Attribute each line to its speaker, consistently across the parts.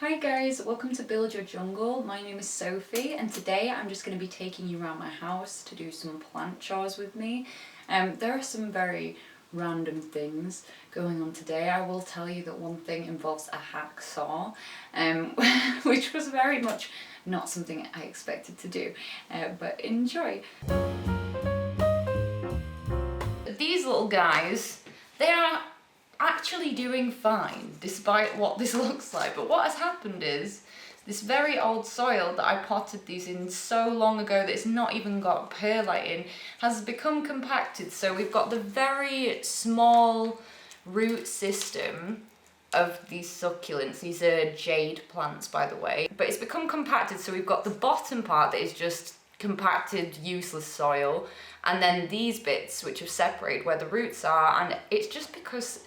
Speaker 1: Hi guys, welcome to Build Your Jungle. My name is Sophie and today I'm just going to be taking you around my house to do some plant chores with me. There are some very random things going on today. I will tell you that one thing involves a hacksaw, which was very much not something I expected to do, but enjoy. These little guys, they are actually doing fine despite what this looks like, but what has happened is this very old soil that I potted these in so long ago that it's not even got perlite in has become compacted, so we've got the very small root system of these succulents. These are jade plants, by the way, but it's become compacted, so we've got the bottom part that is just compacted useless soil, and then these bits which have separated where the roots are, and it's just because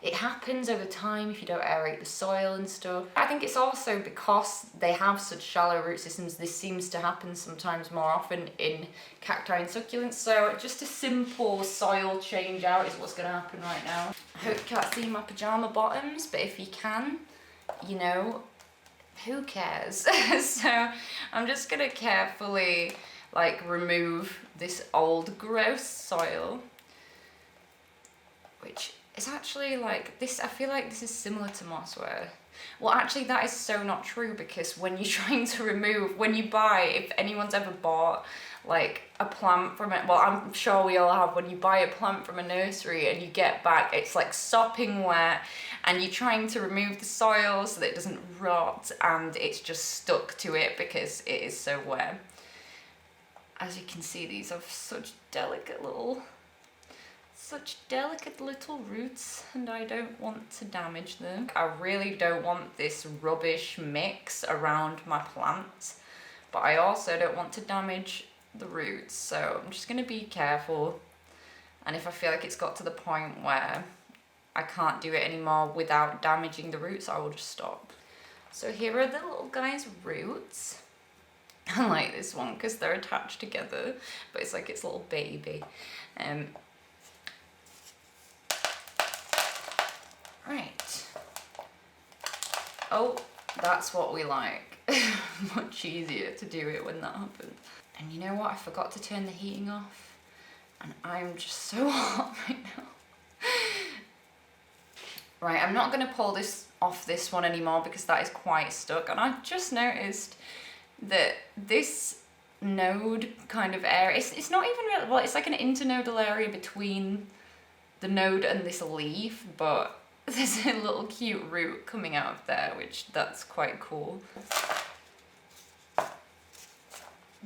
Speaker 1: it happens over time if you don't aerate the soil and stuff. I think it's also because they have such shallow root systems, this seems to happen sometimes more often in cacti and succulents. So just a simple soil change out is what's going to happen right now. I hope you can't see my pyjama bottoms, but if you can, you know, who cares? So I'm just going to carefully remove this old gross soil, which it's actually like this. I feel like this is similar to mossware. Well, actually that is so not true, because when you're trying to remove, when you buy, if anyone's ever bought like a plant from it, well, I'm sure we all have, when you buy a plant from a nursery and you get back, it's like sopping wet and you're trying to remove the soil so that it doesn't rot, and it's just stuck to it because it is so wet. As you can see, these are such delicate little roots, and I don't want to damage them. I really don't want this rubbish mix around my plants, but I also don't want to damage the roots, so I'm just going to be careful, and if I feel like it's got to the point where I can't do it anymore without damaging the roots, I will just stop. So here are the little guy's roots. I like this one because they're attached together, but it's like its little baby. Right. Oh, that's what we like. Much easier to do it when that happens. And you know what? I forgot to turn the heating off, and I'm just so hot right now. Right, I'm not going to pull this off this one anymore because that is quite stuck, and I've just noticed that this node kind of area, it's not even really, well, it's like an internodal area between the node and this leaf, but there's a little cute root coming out of there, which that's quite cool.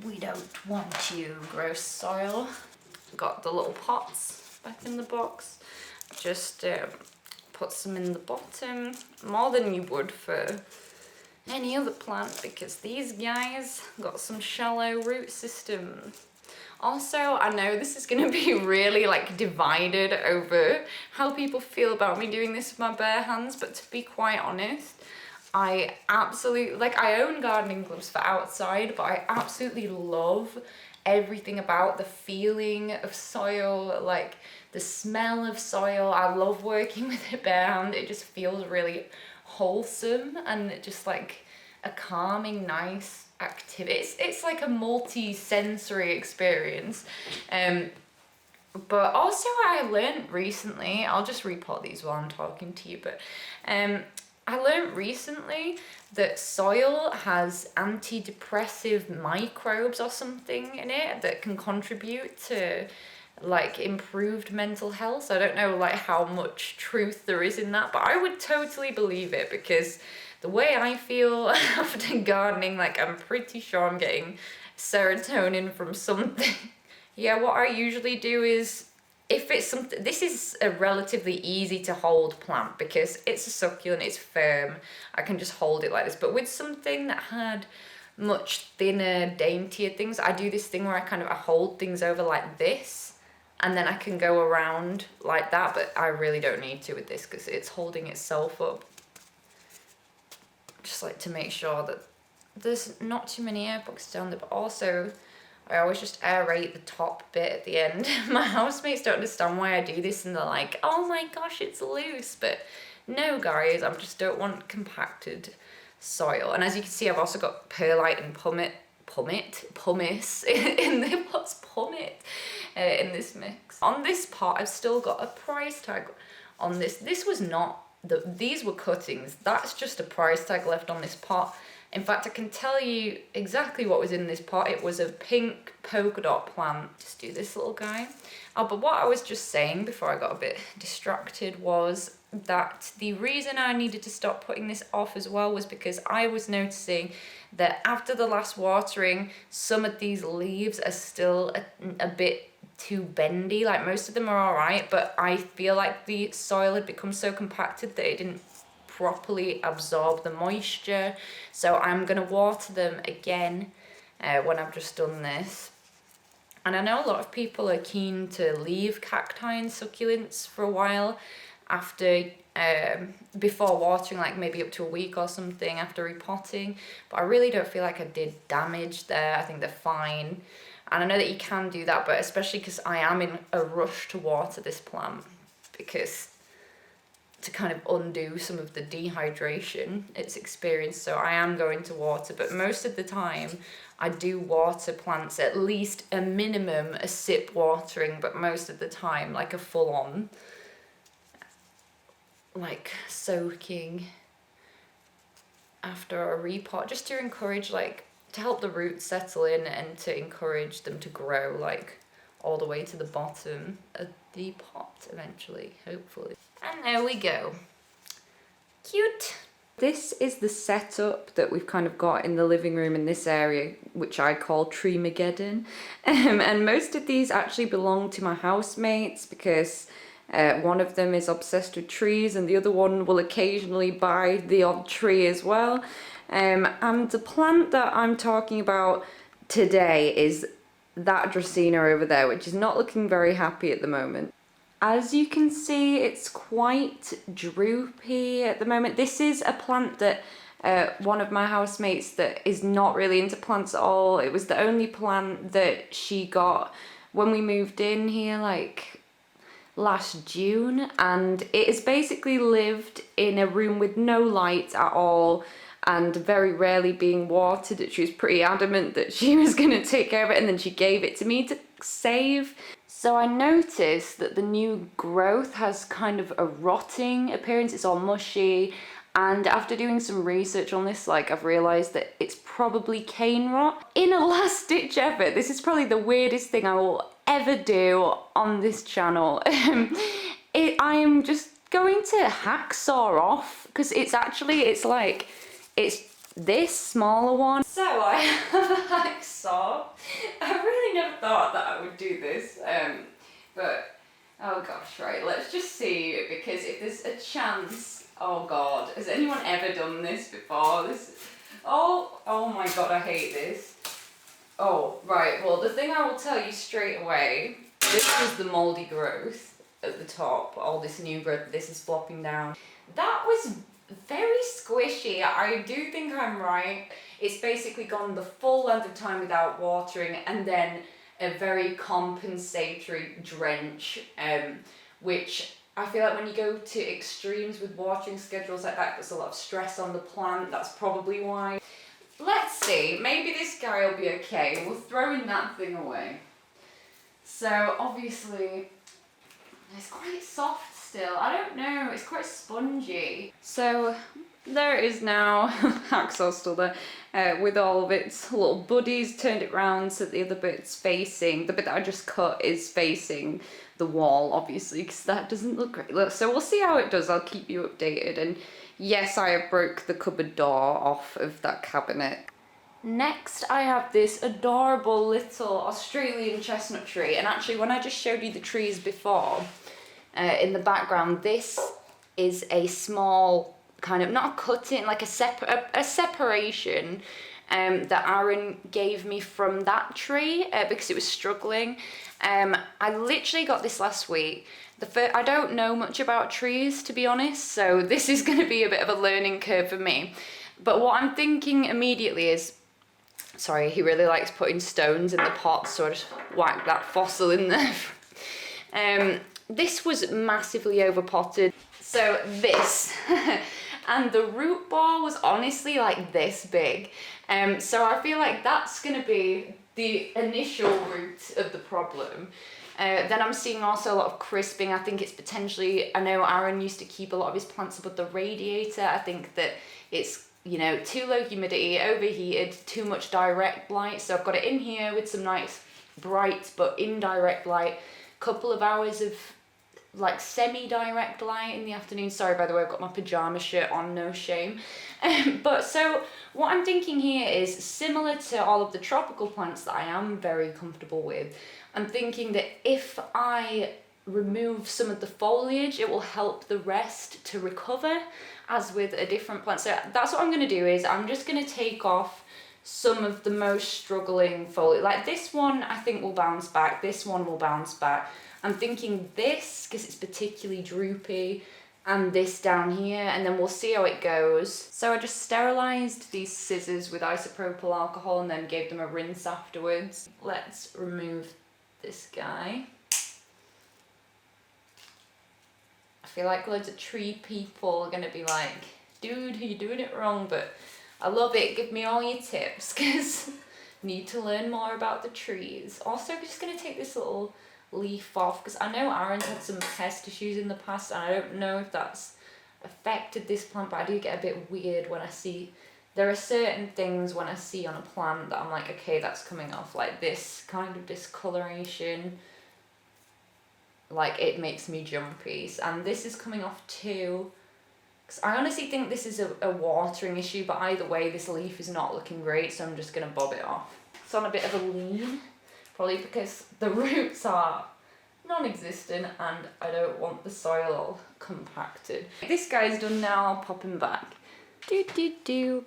Speaker 1: We don't want you, gross soil. Got the little pots back in the box. Just put some in the bottom, more than you would for any other plant, because these guys got some shallow root system. Also, I know this is going to be really divided over how people feel about me doing this with my bare hands, but to be quite honest, I absolutely, I own gardening gloves for outside, but I absolutely love everything about the feeling of soil, the smell of soil. I love working with it bare hand. It just feels really wholesome and just like a calming, nice activity. It's like a multi-sensory experience. But also I learned recently, I'll just repot these while I'm talking to you, but I learned recently that soil has antidepressive microbes or something in it that can contribute to improved mental health. I don't know how much truth there is in that, but I would totally believe it, because the way I feel after gardening, I'm pretty sure I'm getting serotonin from something. Yeah, what I usually do is, if it's something, this is a relatively easy to hold plant because it's a succulent, it's firm, I can just hold it like this. But with something that had much thinner, daintier things, I do this thing where I hold things over like this, and then I can go around like that, but I really don't need to with this because it's holding itself up. Just like to make sure that there's not too many air pockets down there, but also I always just aerate the top bit at the end. My housemates don't understand why I do this, and they're like, oh my gosh, it's loose, but no guys, I just don't want compacted soil. And as you can see, I've also got perlite and pumice in the what's pumice in this mix. On this pot, I've still got a price tag on this. This was not these were cuttings. That's just a price tag left on this pot. In fact, I can tell you exactly what was in this pot. It was a pink polka dot plant. Just do this little guy. Oh, but what I was just saying before I got a bit distracted was that the reason I needed to stop putting this off as well was because I was noticing that after the last watering, some of these leaves are still a bit too bendy. Like, most of them are all right, but I feel like the soil had become so compacted that it didn't properly absorb the moisture. So I'm gonna water them again when I've just done this. And I know a lot of people are keen to leave cacti and succulents for a while after before watering, like maybe up to a week or something after repotting, but I really don't feel like I did damage there. I think they're fine, and I know that you can do that, but especially because I am in a rush to water this plant, because to kind of undo some of the dehydration it's experienced. So I am going to water, but most of the time I do water plants at least a minimum a sip watering, but most of the time like a full-on like soaking after a repot, just to encourage, like, to help the roots settle in and to encourage them to grow like all the way to the bottom of the pot eventually, hopefully. And there we go. Cute. This is the setup that we've kind of got in the living room in this area, which I call Tree-mageddon. And most of these actually belong to my housemates, because one of them is obsessed with trees and the other one will occasionally buy the odd tree as well. And the plant that I'm talking about today is that Dracaena over there, which is not looking very happy at the moment. As you can see, it's quite droopy at the moment. This is a plant that one of my housemates that is not really into plants at all. It was the only plant that she got when we moved in here, like last June, and it has basically lived in a room with no light at all and very rarely being watered. She was pretty adamant that she was going to take care of it, and then she gave it to me to save. So I noticed that the new growth has kind of a rotting appearance. It's all mushy, and after doing some research on this, like, I've realised that it's probably cane rot. In a last ditch effort, this is probably the weirdest thing I will ever do on this channel. I am just going to hacksaw off, because it's this smaller one. So I have a hacksaw. I really never thought that I would do this, but oh gosh, right, let's just see, because if there's a chance, oh god, has anyone ever done this before? Oh my god, I hate this. Oh, right, well, the thing I will tell you straight away, this was the mouldy growth at the top, all this new growth, this is flopping down. That was very squishy. I do think I'm right. It's basically gone the full length of time without watering, and then a very compensatory drench, which I feel like when you go to extremes with watering schedules like that, there's a lot of stress on the plant. That's probably why. Let's see, maybe this guy will be okay. We'll throw in that thing away. So obviously, it's quite soft still. I don't know, it's quite spongy. So there it is now. Hacksaw's still there, with all of its little buddies. Turned it round so the other bit's facing, the bit that I just cut is facing the wall, obviously, because that doesn't look great. Look, so we'll see how it does. I'll keep you updated. And yes, I have broke the cupboard door off of that cabinet. Next, I have this adorable little Australian chestnut tree. And actually, when I just showed you the trees before, in the background, this is a small kind of, not a cutting, like a separation that Aaron gave me from that tree because it was struggling. I literally got this last week. I don't know much about trees, to be honest, so this is going to be a bit of a learning curve for me. But what I'm thinking immediately is, sorry, he really likes putting stones in the pot, so I just whacked that fossil in there. This was massively overpotted. So this, and the root ball was honestly like this big. So I feel like that's gonna be the initial root of the problem. Then I'm seeing also a lot of crisping. I think it's potentially, I know Aaron used to keep a lot of his plants above the radiator. I think that it's, you know, too low humidity, overheated, too much direct light. So I've got it in here with some nice bright but indirect light. Couple of hours of like semi-direct light in the afternoon. Sorry, by the way, I've got my pajama shirt on, no shame. But so what I'm thinking here is similar to all of the tropical plants that I am very comfortable with. I'm thinking that if I remove some of the foliage, it will help the rest to recover, as with a different plant. So that's what I'm going to do, is I'm just going to take off some of the most struggling foliage. Like this one, I think will bounce back. This one will bounce back. I'm thinking this, because it's particularly droopy, and this down here, and then we'll see how it goes. So I just sterilised these scissors with isopropyl alcohol and then gave them a rinse afterwards. Let's remove this guy. I feel like loads of tree people are gonna be like, dude, you're doing it wrong, but I love it. Give me all your tips, because I need to learn more about the trees. Also, I'm just gonna take this little leaf off, because I know Aaron's had some pest issues in the past, and I don't know if that's affected this plant, but I do get a bit weird when I see, there are certain things when I see on a plant that I'm like, okay, that's coming off, like this kind of discoloration, like it makes me jumpy, and this is coming off too, because I honestly think this is a watering issue, but either way this leaf is not looking great, so I'm just going to bob it off. It's on a bit of a lean, probably because the roots are non-existent and I don't want the soil all compacted. This guy's done now, I'll pop him back.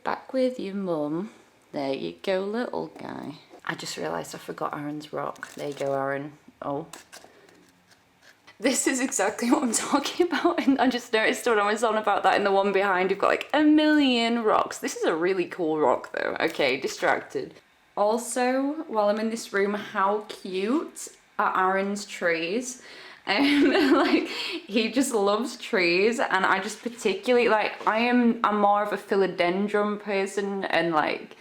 Speaker 1: Back with your mum. There you go, little guy. I just realised I forgot Aaron's rock. There you go, Aaron. Oh. This is exactly what I'm talking about, and I just noticed when I was on about that in the one behind, you've got like a million rocks. This is a really cool rock though. Okay, distracted. Also, while I'm in this room, how cute are Aaron's trees? Like, he just loves trees, and I just particularly, like, I'm more of a philodendron person, and like,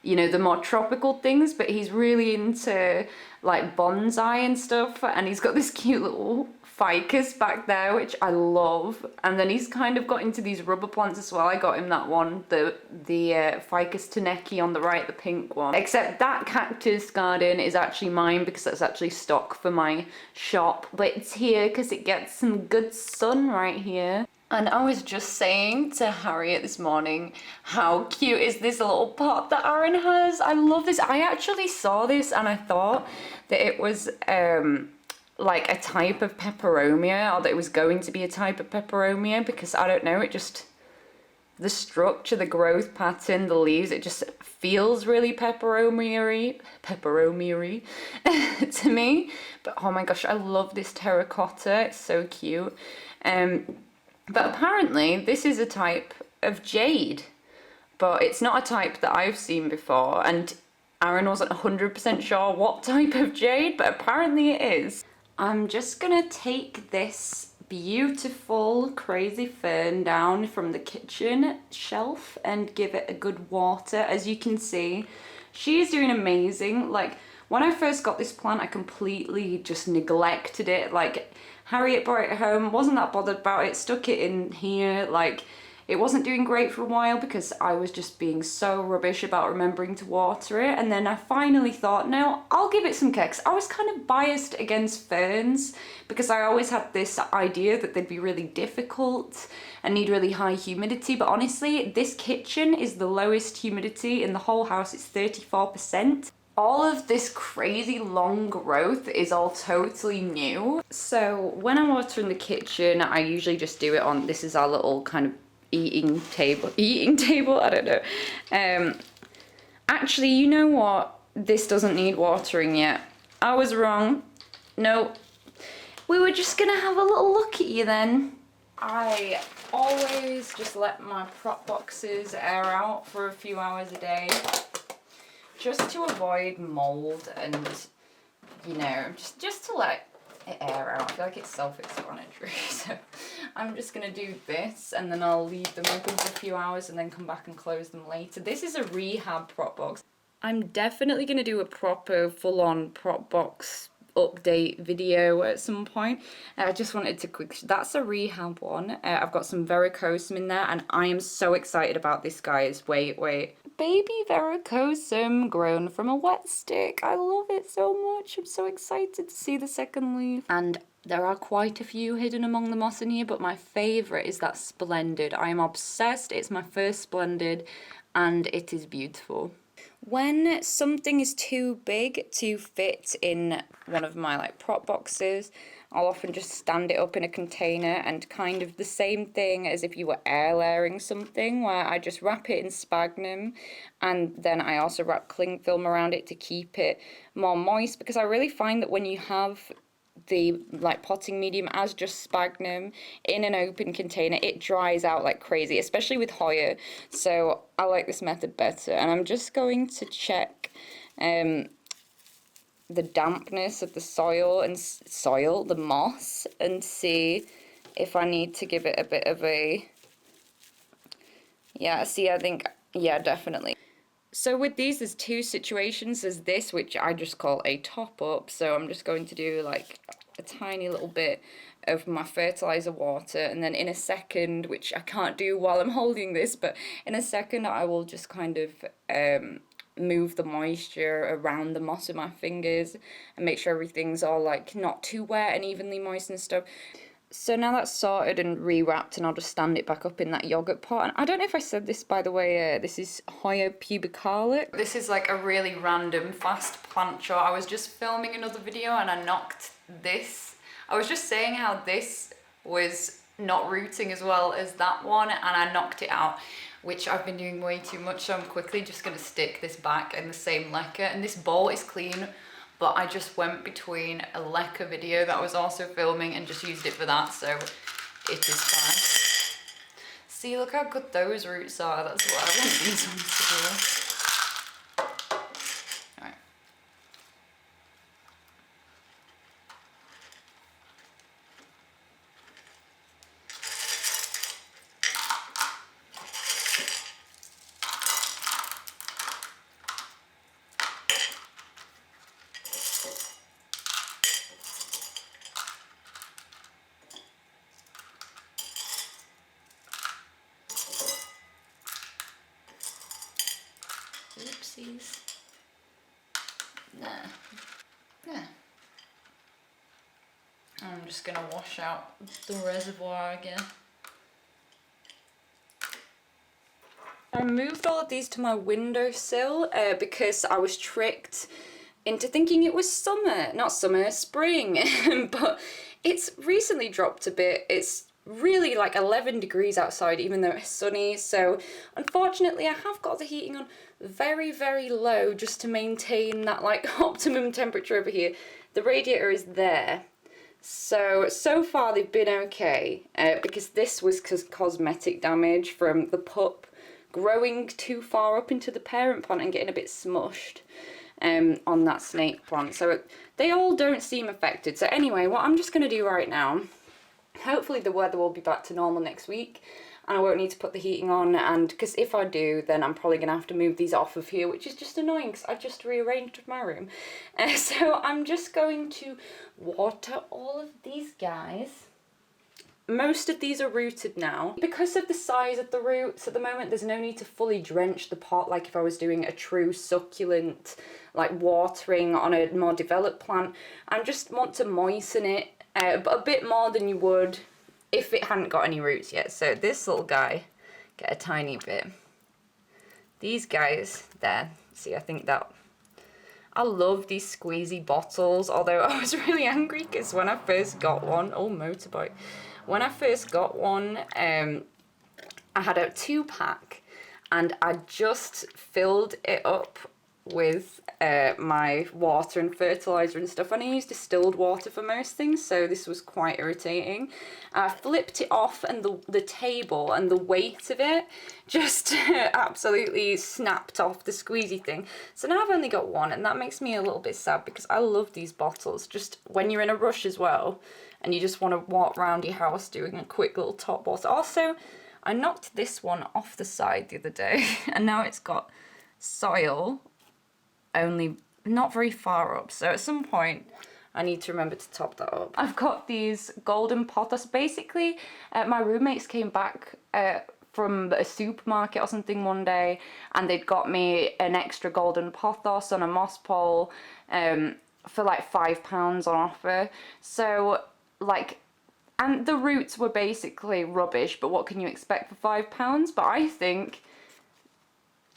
Speaker 1: you know, the more tropical things, but he's really into like bonsai and stuff, and he's got this cute little ficus back there, which I love. And then he's kind of got into these rubber plants as well. I got him that one, the Ficus Tineke on the right, the pink one. Except that cactus garden is actually mine, because that's actually stock for my shop. But it's here because it gets some good sun right here. And I was just saying to Harriet this morning, how cute is this little pot that Aaron has? I love this. I actually saw this and I thought that it was like a type of peperomia, or that it was going to be a type of peperomia, because I don't know, it just, the structure, the growth pattern, the leaves, it just feels really peperomia-y to me. But oh my gosh, I love this terracotta, it's so cute. But apparently this is a type of jade, but it's not a type that I've seen before, and Aaron wasn't 100% sure what type of jade, but apparently it is. I'm just gonna take this beautiful crazy fern down from the kitchen shelf and give it a good water. As you can see, she is doing amazing. Like, when I first got this plant, I completely just neglected it. Like, Harriet brought it home, wasn't that bothered about it, stuck it in here, like, it wasn't doing great for a while because I was just being so rubbish about remembering to water it. And then I finally thought, no, I'll give it some care. I was kind of biased against ferns because I always had this idea that they'd be really difficult and need really high humidity. But honestly, this kitchen is the lowest humidity in the whole house. It's 34%. All of this crazy long growth is all totally new. So when I water in the kitchen, I usually just do it on, this is our little kind of eating table, I don't know. Actually, you know what? This doesn't need watering yet. I was wrong. No, we were just gonna have a little look at you then. I always just let my prop boxes air out for a few hours a day, just to avoid mold and, you know, just to let it air out. I feel like it's self-explanatory. So I'm just going to do this and then I'll leave them open for a few hours and then come back and close them later. This is a rehab prop box. I'm definitely going to do a proper full-on prop box update video at some point. I just wanted to that's a rehab one. I've got some Verrucosum in there and I am so excited about this, guys. Wait. Baby Verrucosum grown from a wet stick. I love it so much. I'm so excited to see the second leaf. And there are quite a few hidden among the moss in here, but my favourite is that Splendid. I am obsessed. It's my first Splendid and it is beautiful. When something is too big to fit in one of my prop boxes, I'll often just stand it up in a container and kind of the same thing as if you were air layering something, where I just wrap it in sphagnum and then I also wrap cling film around it to keep it more moist, because I really find that when you have the potting medium as just sphagnum in an open container, it dries out like crazy, especially with Hoya. So I like this method better, and I'm just going to check the dampness of the the moss, and see if I need to give it a bit of a, I think, definitely. So with these, there's two situations. There's this, which I just call a top up. So I'm just going to do a tiny little bit of my fertilizer water, and then in a second, which I can't do while I'm holding this, but in a second I will just kind of move the moisture around the moss with my fingers and make sure everything's all not too wet and evenly moist and stuff. So now that's sorted and rewrapped, and I'll just stand it back up in that yogurt pot. And I don't know if I said this, by the way, this is Hoya pubicalis. This is a really random fast plant shot. I was just filming another video and I knocked this. I was just saying how this was not rooting as well as that one, and I knocked it out, which I've been doing way too much, so I'm quickly just going to stick this back in the same leca. And this bowl is clean, but I just went between a leca video that I was also filming and just used it for that, so it is fine. See, look how good those roots are. That's what I want these ones to do. Alright. Oopsies. Nah. I'm just gonna wash out the reservoir again. I moved all of these to my windowsill because I was tricked into thinking it was spring. But it's recently dropped a bit. It's really 11 degrees outside, even though it's sunny. So unfortunately I have got the heating on very, very low just to maintain that optimum temperature over here. The radiator is there. So far they've been okay, because this was cosmetic damage from the pup growing too far up into the parent plant and getting a bit smushed on that snake plant. So they all don't seem affected. So anyway, what I'm just going to do right now, hopefully the weather will be back to normal next week and I won't need to put the heating on, and because if I do, then I'm probably going to have to move these off of here, which is just annoying because I just rearranged my room. So I'm just going to water all of these guys. Most of these are rooted now. Because of the size of the roots at the moment, there's no need to fully drench the pot like if I was doing a true succulent watering on a more developed plant. I just want to moisten it but a bit more than you would if it hadn't got any roots yet. So this little guy, get a tiny bit. These guys there, see, I think that, I love these squeezy bottles, although I was really angry because when I first got one, motorbike. When I first got one, I had a 2-pack and I just filled it up with my water and fertilizer and stuff, and I use distilled water for most things, so this was quite irritating. I flipped it off, and the table and the weight of it just absolutely snapped off the squeezy thing. So now I've only got one, and that makes me a little bit sad because I love these bottles, just when you're in a rush as well and you just want to walk around your house doing a quick little top water. Also, I knocked this one off the side the other day and now it's got soil only not very far up, so at some point I need to remember to top that up. I've got these golden pothos. Basically, my roommates came back from a supermarket or something one day, and they'd got me an extra golden pothos on a moss pole for like £5 on offer. So like, and the roots were basically rubbish, but what can you expect for £5? But I think,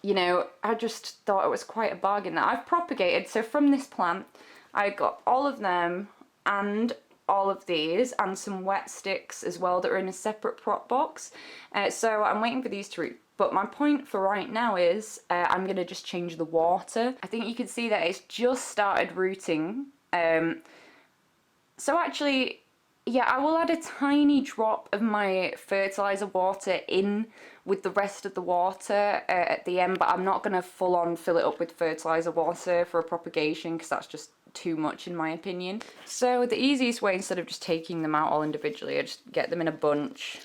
Speaker 1: you know, I just thought it was quite a bargain that I've propagated. So from this plant, I got all of them and all of these and some wet sticks as well that are in a separate prop box. So I'm waiting for these to root. But my point for right now is I'm going to just change the water. I think you can see that it's just started rooting. So actually, yeah, I will add a tiny drop of my fertilizer water in with the rest of the water at the end, but I'm not going to full on fill it up with fertilizer water for a propagation because that's just too much in my opinion. So the easiest way, instead of just taking them out all individually, I just get them in a bunch,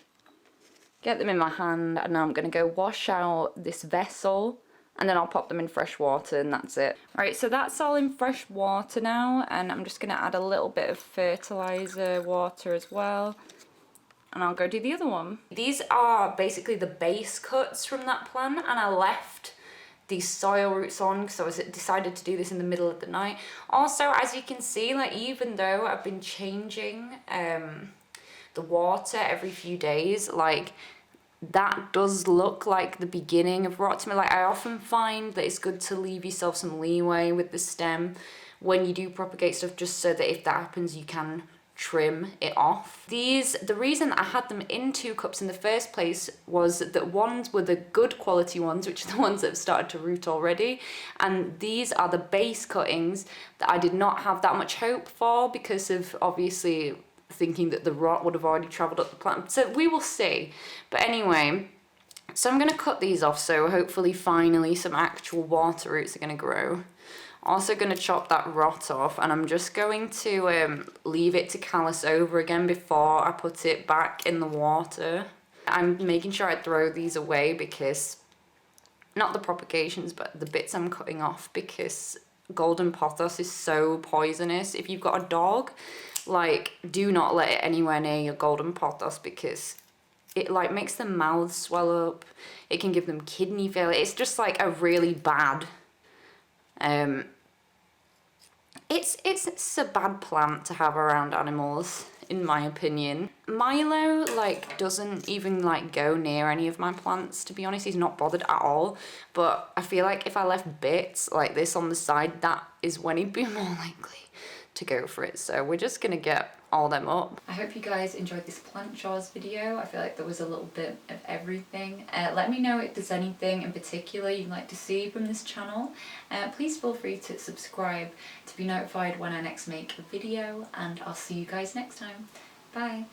Speaker 1: get them in my hand, and now I'm going to go wash out this vessel, and then I'll pop them in fresh water, and that's it. Right, so that's all in fresh water now, and I'm just going to add a little bit of fertilizer water as well, and I'll go do the other one. These are basically the base cuts from that plant, and I left these soil roots on because I decided to do this in the middle of the night. Also, as you can see, like, even though I've been changing the water every few days, like, that does look like the beginning of rot to me. Like, I often find that it's good to leave yourself some leeway with the stem when you do propagate stuff, just so that if that happens you can trim it off. These, the reason I had them in 2 cups in the first place was that ones were the good quality ones, which are the ones that have started to root already, and these are the base cuttings that I did not have that much hope for because of obviously thinking that the rot would have already travelled up the plant. So we will see. But anyway, so I'm going to cut these off, so hopefully finally some actual water roots are going to grow. Also going to chop that rot off, and I'm just going to leave it to callus over again before I put it back in the water. I'm making sure I throw these away because, not the propagations, but the bits I'm cutting off, because golden pothos is so poisonous. If you've got a dog, like, do not let it anywhere near your golden pothos because it like makes their mouths swell up. It can give them kidney failure. It's just like a really bad it's a bad plant to have around animals, in my opinion. Milo like doesn't even like go near any of my plants, to be honest. He's not bothered at all, but I feel like if I left bits like this on the side, that is when he'd be more likely to go for it. So we're just gonna get all them up. I hope you guys enjoyed this plant chores video. I feel like there was a little bit of everything. Let me know if there's anything in particular you'd like to see from this channel. Please feel free to subscribe to be notified when I next make a video, and I'll see you guys next time. Bye.